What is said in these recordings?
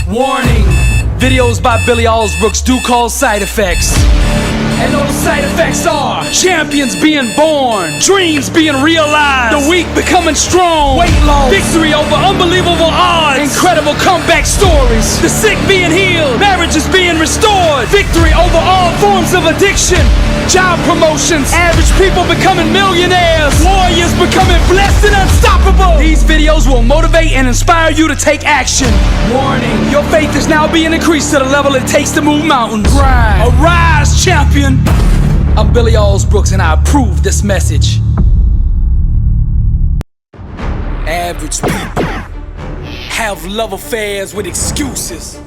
Warning, videos by Billy Alsbrooks do cause side effects. And those side effects are champions being born, dreams being realized, the weak becoming strong, weight loss, victory over unbelievable odds, incredible comeback stories, the sick being healed, marriages being restored, victory over all forms of addiction, job promotions, average people becoming millionaires, warriors becoming blessed and unstoppable. These videos will motivate and inspire you to take action. Warning, your faith is now being increased to the level it takes to move mountains. Arise, champion. I'm Billy Alsbrooks and I approve this message. Average people have love affairs with excuses,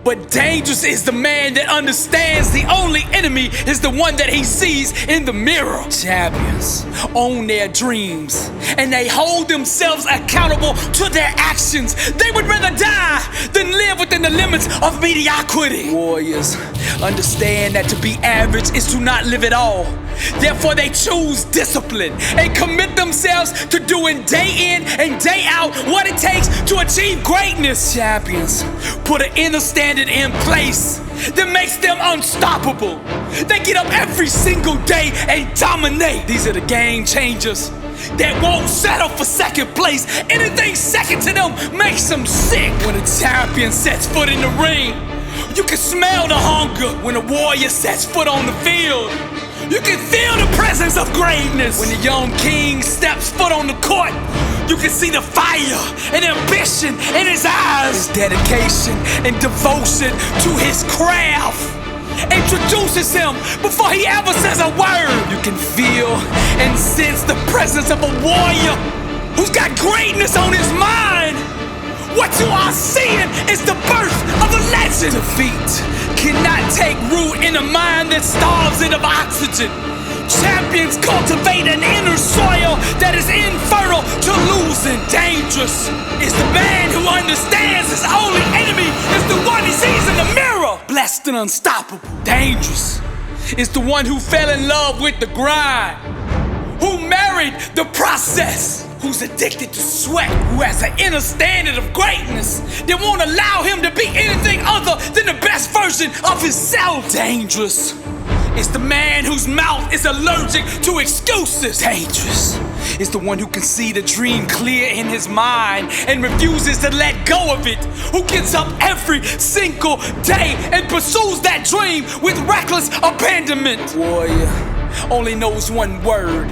but dangerous is the man that understands the only enemy is the one that he sees in the mirror. Champions own their dreams and they hold themselves accountable to their actions. They would rather die than live within the limits of mediocrity. Warriors understand that to be average is to not live at all. Therefore they choose discipline and commit themselves to doing day in and day out what it takes to achieve greatness. Champions put an inner standard in place that makes them unstoppable. They get up every single day and dominate. These are the game changers that won't settle for second place. Anything second to them makes them sick. When a champion sets foot in the ring, you can smell the hunger. When a warrior sets foot on the field, you can feel the presence of greatness. When the young king steps foot on the court, you can see the fire and ambition in his eyes. His dedication and devotion to his craft introduces him before he ever says a word. You can feel and sense the presence of a warrior who's got greatness on his mind. What you are seeing is the birth of a legend. Defeat cannot take root in a mind that starves it of oxygen. Champions cultivate an inner soil that is infertile to losing. Dangerous is the man who understands his only enemy is the one he sees in the mirror. Blessed and unstoppable. Dangerous is the one who fell in love with the grind, who married the process, who's addicted to sweat, who has an inner standard of greatness that won't allow him to be anything other than the best version of himself. Dangerous is the man whose mouth is allergic to excuses. Dangerous is the one who can see the dream clear in his mind and refuses to let go of it, who gets up every single day and pursues that dream with reckless abandonment. Warrior only knows one word,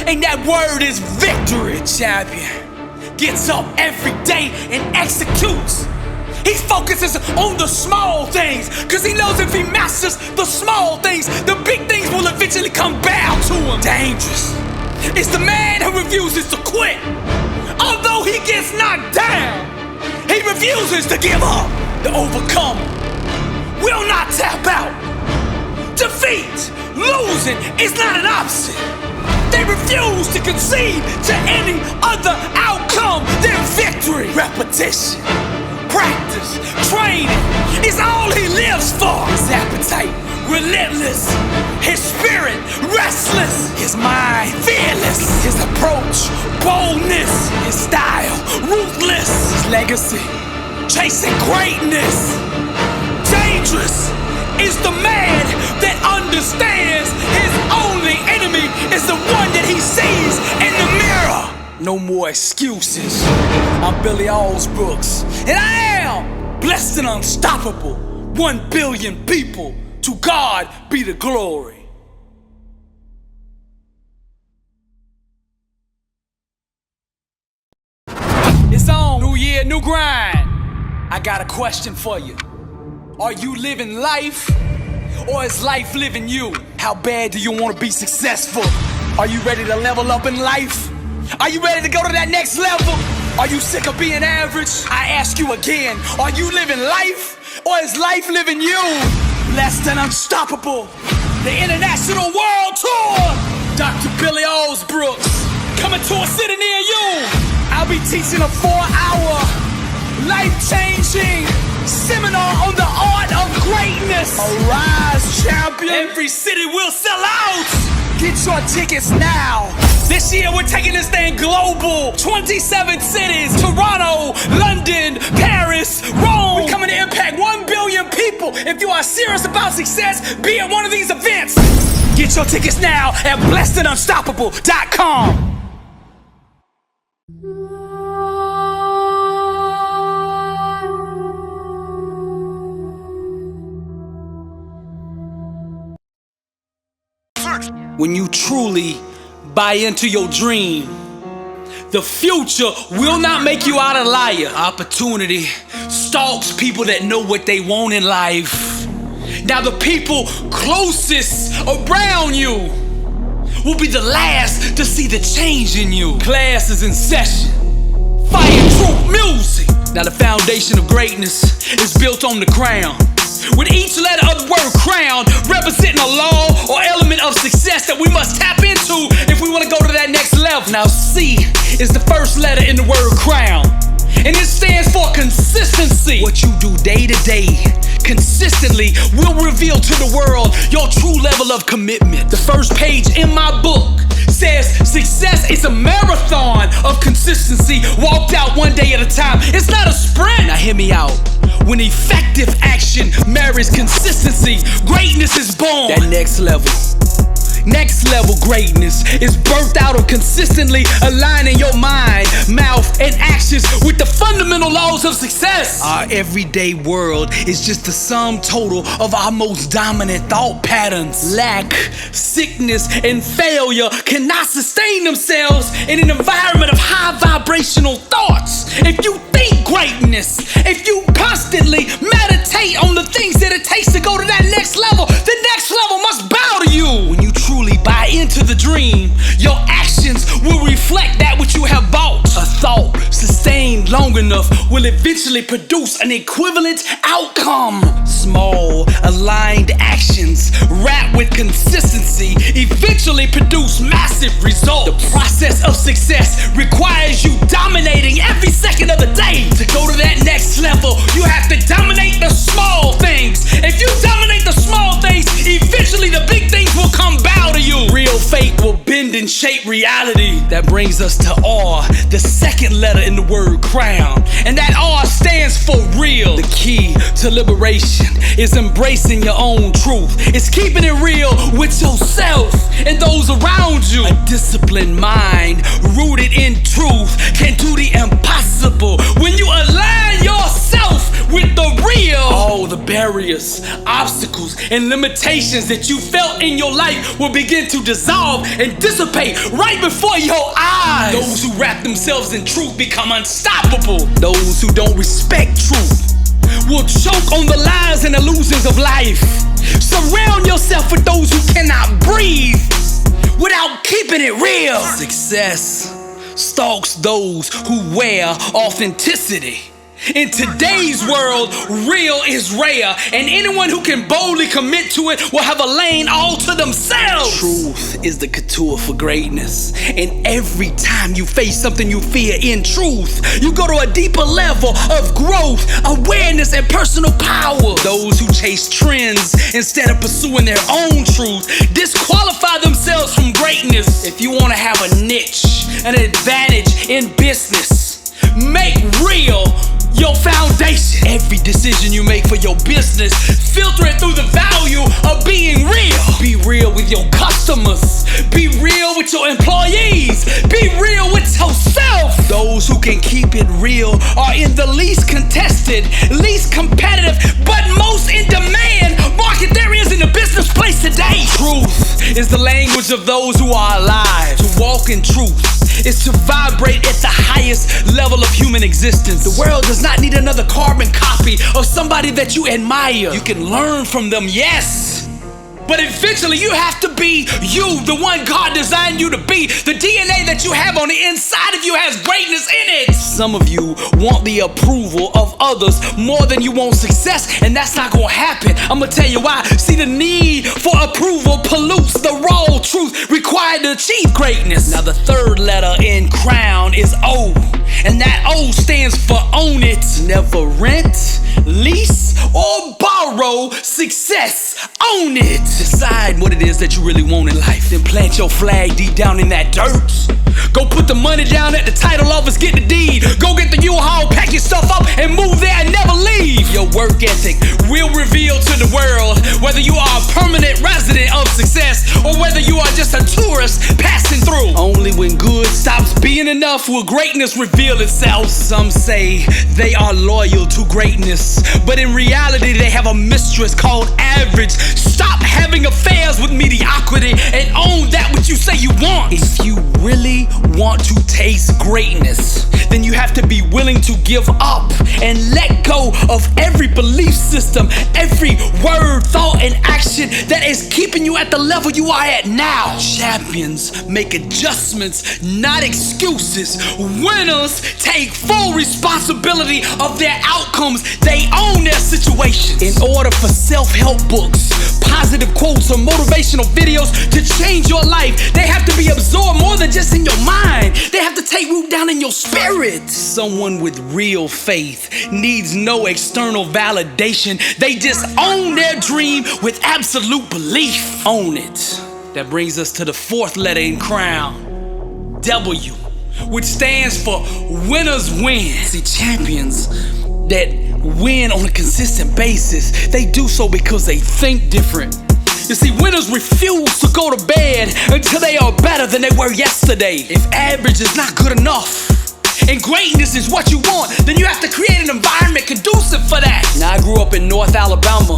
and that word is victory. Champion gets up every day and executes. He focuses on the small things, cause he knows if he masters the small things, the big things will eventually come bow to him. Dangerous is the man who refuses to quit. Although he gets knocked down, he refuses to give up. The overcome will not tap out. Defeat, losing is not an option. They refuse to concede to any other outcome than victory. Repetition, practice, training is all he lives for. His appetite relentless, his spirit restless, his mind fearless, his approach boldness, his style ruthless, his legacy chasing greatness. Dangerous is the man that understands his only enemy is the one that he sees in the mirror. No more excuses. I'm Billy Alsbrooks, and I am blessed and unstoppable. 1 billion people, to God be the glory. It's on, new year, new grind. I got a question for you. Are you living life, or is life living you? How bad do you want to be successful? Are you ready to level up in life? Are you ready to go to that next level? Are you sick of being average? I ask you again, are you living life, or is life living you? Blessed and unstoppable, the International World Tour. Dr. Billy Alsbrooks, coming to a city near you. I'll be teaching a 4-hour, life-changing seminar on the art of greatness. Arise, champion. Every city will sell out. Get your tickets now. This year we're taking this thing global. 27 cities, Toronto, London, Paris, Rome. people, if you are serious about success, be at one of these events. Get your tickets now at blessedandunstoppable.com. When you truly buy into your dream, the future will not make you out a liar. Opportunity stalks people that know what they want in life. Now the people closest around you will be the last to see the change in you. Class is in session. Fire troop music. Now the foundation of greatness is built on the crown, with each letter of the word crown representing a law or element of success that we must tap into if we want to go to that next level. Now C is the first letter in the word crown, and it stands for consistency. What you do day to day, consistently, will reveal to the world your true level of commitment. The first page in my book says success is a marathon of consistency, walked out one day at a time. It's not a sprint. Now hear me out. When effective action marries consistency, greatness is born. That next level greatness is birthed out of consistently aligning your mind, mouth, and actions with the fundamental laws of success. Our everyday world is just the sum total of our most dominant thought patterns. Lack, sickness, and failure cannot sustain themselves in an environment of high vibrational thoughts. If you think greatness, if you constantly meditate on the things that it takes to go to that next level, the next level must bow to you. When you truly buy into the dream, your actions will reflect that which you have bought. A thought sustained long enough will eventually produce an equivalent outcome. Small, aligned actions wrapped with consistency eventually produce massive results. The process of success requires you dominating every second of the day. To go to that next level, you have to dominate the small things. If you dominate the small things, eventually the big things will come bow to you. Real faith will bend and shape reality. That brings us to R, the second letter in the word crown, and that R stands for real. The key to liberation is embracing your own truth. It's keeping it real with yourself and those around you. A disciplined mind rooted in truth can do the impossible. When you align yourself with the real, all the barriers, obstacles, and limitations that you felt in your life will begin to dissolve and dissipate right before your eyes. Those who wrap themselves in truth become unstoppable. Those who don't respect truth will choke on the lies and illusions of life. Surround yourself with those who cannot breathe without keeping it real. Success stalks those who wear authenticity. In today's world, real is rare, and anyone who can boldly commit to it will have a lane all to themselves. Truth is the couture for greatness, and every time you face something you fear in truth, you go to a deeper level of growth, awareness, and personal power. Those who chase trends instead of pursuing their own truth disqualify themselves from greatness. If you want to have a niche, an advantage in business, make real your foundation. Every decision you make for your business, filter it through the value of being real. Be real with your customers. Be real with your employees. Be real with yourself. Those who can keep it real are in the least contested, least competitive, but most in demand market there is in the business place today. Truth is the language of those who are alive. To walk in truth is to vibrate at the highest level of human existence. The world does not need another carbon copy of somebody that you admire. You can learn from them, yes, but eventually you have to be you, the one God designed you to be. The DNA that you have on the inside of you has greatness in it. Some of you want the approval of others more than you want success, and that's not gonna happen. I'm gonna tell you why. See, the need for approval pollutes the raw truth required to achieve greatness. Now the third letter in crown is O, and that O stands for own it. Never rent, lease, or borrow success. Own it. Decide what it is that you really want in life. Then plant your flag deep down in that dirt. Go put Put the money down at the title office, get the deed. Go get the U-Haul, pack your stuff up, and move there and never leave. Your work ethic will reveal to the world whether you are a permanent resident of success or whether you are just a tourist passing through. Only when good stops being enough will greatness reveal itself. Some say they are loyal to greatness, but in reality they have a mistress called average. Stop having affairs with mediocrity and own that which you say you want. If you really want to taste greatness, then you have to be willing to give up and let go of every belief system, every word, thought, and action that is keeping you at the level you are at now. Champions make adjustments, not excuses. Winners take full responsibility of their outcomes. They own their situations. In order for self-help books, positive quotes, or motivational videos to change your life, they have to be absorbed more than just in your mind. They have to take root down in your spirit. Someone with real faith needs no external validation. They just own their dream with absolute belief. Own it. That brings us to the fourth letter in crown, W, which stands for winners win. See, champions that win on a consistent basis, they do so because they think different. You see, winners refuse to go to bed until they are better than they were yesterday. If average is not good enough and greatness is what you want, then you have to create an environment conducive for that. Now, I grew up in North Alabama,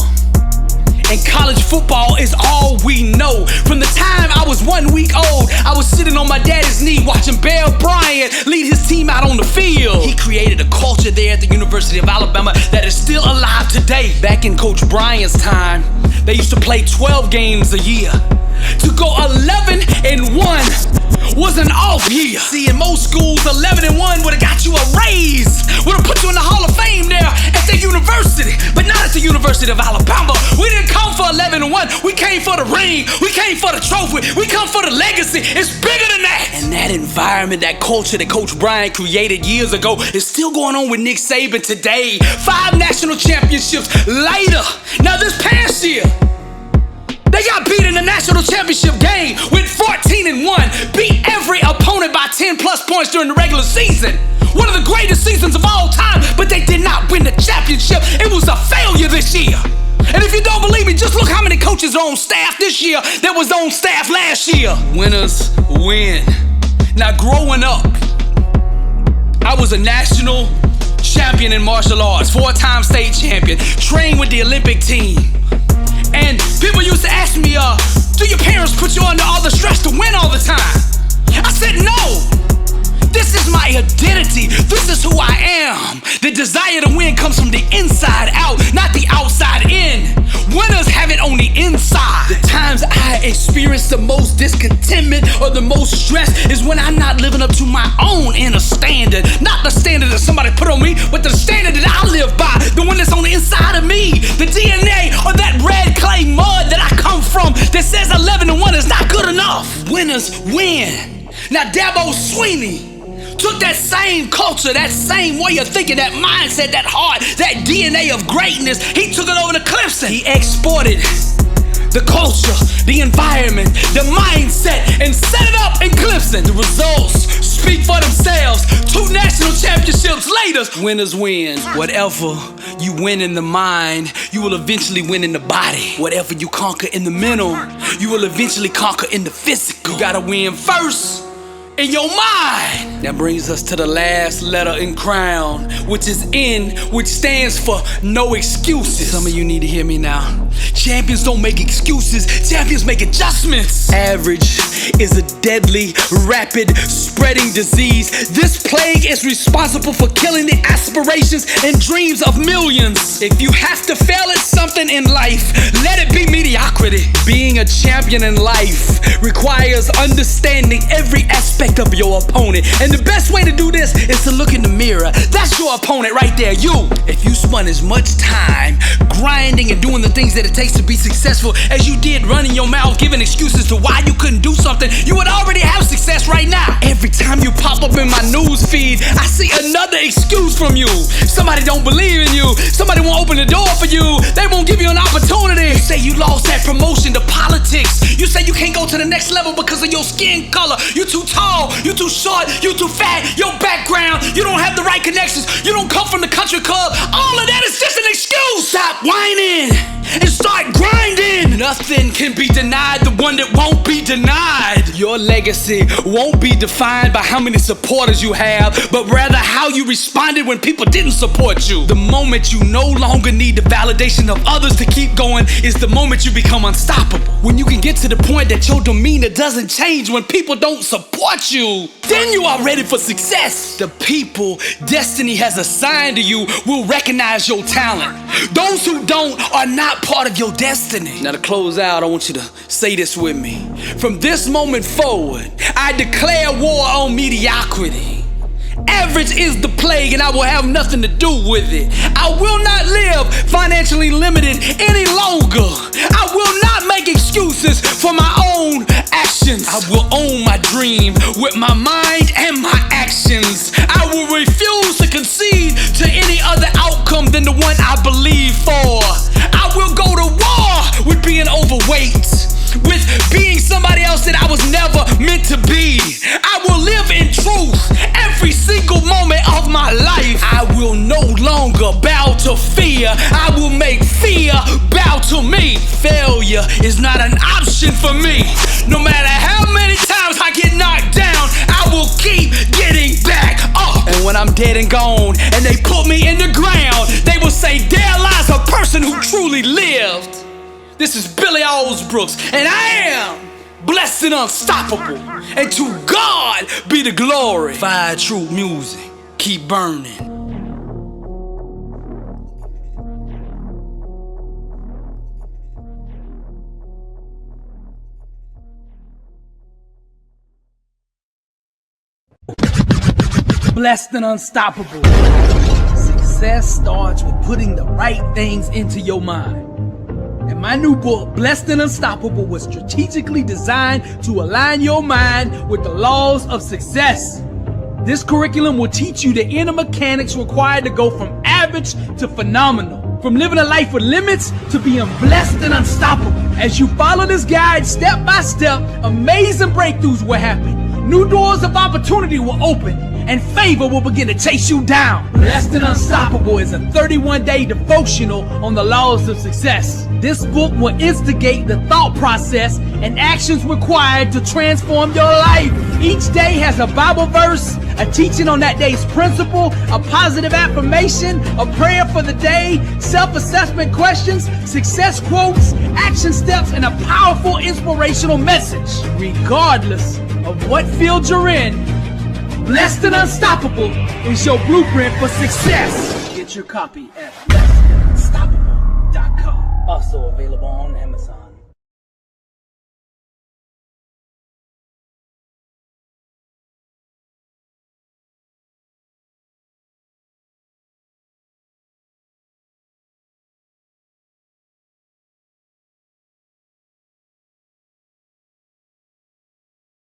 and college football is all we know. From the time I was 1 week old, I was sitting on my daddy's knee watching Bear Bryant lead his team out on the field. He created a culture there at the University of Alabama that is still alive today. Back in Coach Bryant's time, they used to play 12 games a year. To go 11-1 was an off year. See, in most schools, 11-1 would have got you a raise, would have put you in the Hall of Fame there at the university, but not at the University of Alabama. We didn't come for 11-1. We came for the ring. We came for the trophy. We come for the legacy. It's bigger than that. And that environment, that culture that Coach Bryant created years ago is still going on with Nick Saban today. 5 national championships later. Now, this past year, they got beat in the national championship game with 14-1, beat every opponent by 10+ points during the regular season. One of the greatest seasons of all time, but they did not win the championship. It was a failure this year. And if you don't believe me, just look how many coaches are on staff this year that was on staff last year. Winners win. Now, growing up, I was a national champion in martial arts, 4-time state champion, trained with the Olympic team. And people used to ask me, do your parents put you under all the stress to win all the time? I said, no. This is my identity. This is who I am. The desire to win comes from the inside out, not the outside in. Winners have it on the inside. The times I experience the most discontentment or the most stress is when I'm not living up to my own inner standard. Not the standard that somebody put on me, but the standard that I live by. The one that's on the inside of me. The DNA or that red clay mud that I come from that says 11-1 is not good enough. Winners win. Now, Dabo Swinney took that same culture, that same way of thinking, that mindset, that heart, that DNA of greatness. He took it over to Clemson. He exported the culture, the environment, the mindset, and set it up in Clemson. The results speak for themselves. 2 national championships later, winners win. Whatever you win in the mind, you will eventually win in the body. Whatever you conquer in the mental, you will eventually conquer in the physical. You gotta win first in your mind. That brings us to the last letter in crown, which is N, which stands for no excuses. Some of you need to hear me now. Champions don't make excuses. Champions make adjustments. Average is a deadly, rapid spreading disease. This plague is responsible for killing the aspirations and dreams of millions. If you have to fail at something in life, let it be mediocrity. Being a champion in life requires understanding every aspect of your opponent. And the best way to do this is to look in the mirror. That's your opponent right there, you. If you spend as much time grinding and doing the things that it takes to be successful as you did running your mouth, giving excuses to why you couldn't do something, you would already have success right now. Every time you pop up in my news feed, I see another excuse from you. Somebody don't believe in you. Somebody won't open the door for you. They won't give you an opportunity. You say you lost that promotion to politics. You say you can't go to the next level because because of your skin color. You too tall, you too short, you too fat, your background, you don't have the right connections, you don't come from the country club. All of that is just an excuse. Stop whining and start grinding. Nothing can be denied the one that won't be denied. Your legacy won't be defined by how many supporters you have, but rather how you responded when people didn't support you. The moment you no longer need the validation of others to keep going is the moment you become unstoppable. When you can get to the point that your demeanor doesn't change when people don't support you, then you are ready for success. The people destiny has assigned to you will recognize your talent. Those who don't are not part of your destiny. Now to close out, I want you to say this with me. From this moment forward, I declare war on mediocrity. Average is the plague and I will have nothing to do with it. I will not live financially limited any longer. I will not make excuses for my own actions. I will own my dream with my mind and my actions. I will refuse to concede to any other outcome than the one I believe for. I will go to war with being overweight, with being somebody else that I was never meant to be. I will live in truth every single moment of my life. I will no longer bow to fear. I will make fear bow to me. Failure is not an option for me. No matter how many times I get knocked down, I will keep getting back up. And when I'm dead and gone and they put me in the ground, they will say, there lies a person who truly lived. This is Billy Alsbrooks, and I am blessed and unstoppable. And to God be the glory. Fire true music, keep burning. Blessed and unstoppable. Success starts with putting the right things into your mind. And my new book, Blessed and Unstoppable, was strategically designed to align your mind with the laws of success. This curriculum will teach you the inner mechanics required to go from average to phenomenal, from living a life with limits to being blessed and unstoppable. As you follow this guide step by step, amazing breakthroughs will happen. New doors of opportunity will open, and favor will begin to chase you down. Blessed and Unstoppable is a 31-day devotional on the laws of success. This book will instigate the thought process and actions required to transform your life. Each day has a Bible verse, a teaching on that day's principle, a positive affirmation, a prayer for the day, self-assessment questions, success quotes, action steps, and a powerful inspirational message. Regardless of what field you're in, Blessed and Unstoppable is your blueprint for success. Get your copy at blessedandunstoppable.com. Also available on Amazon.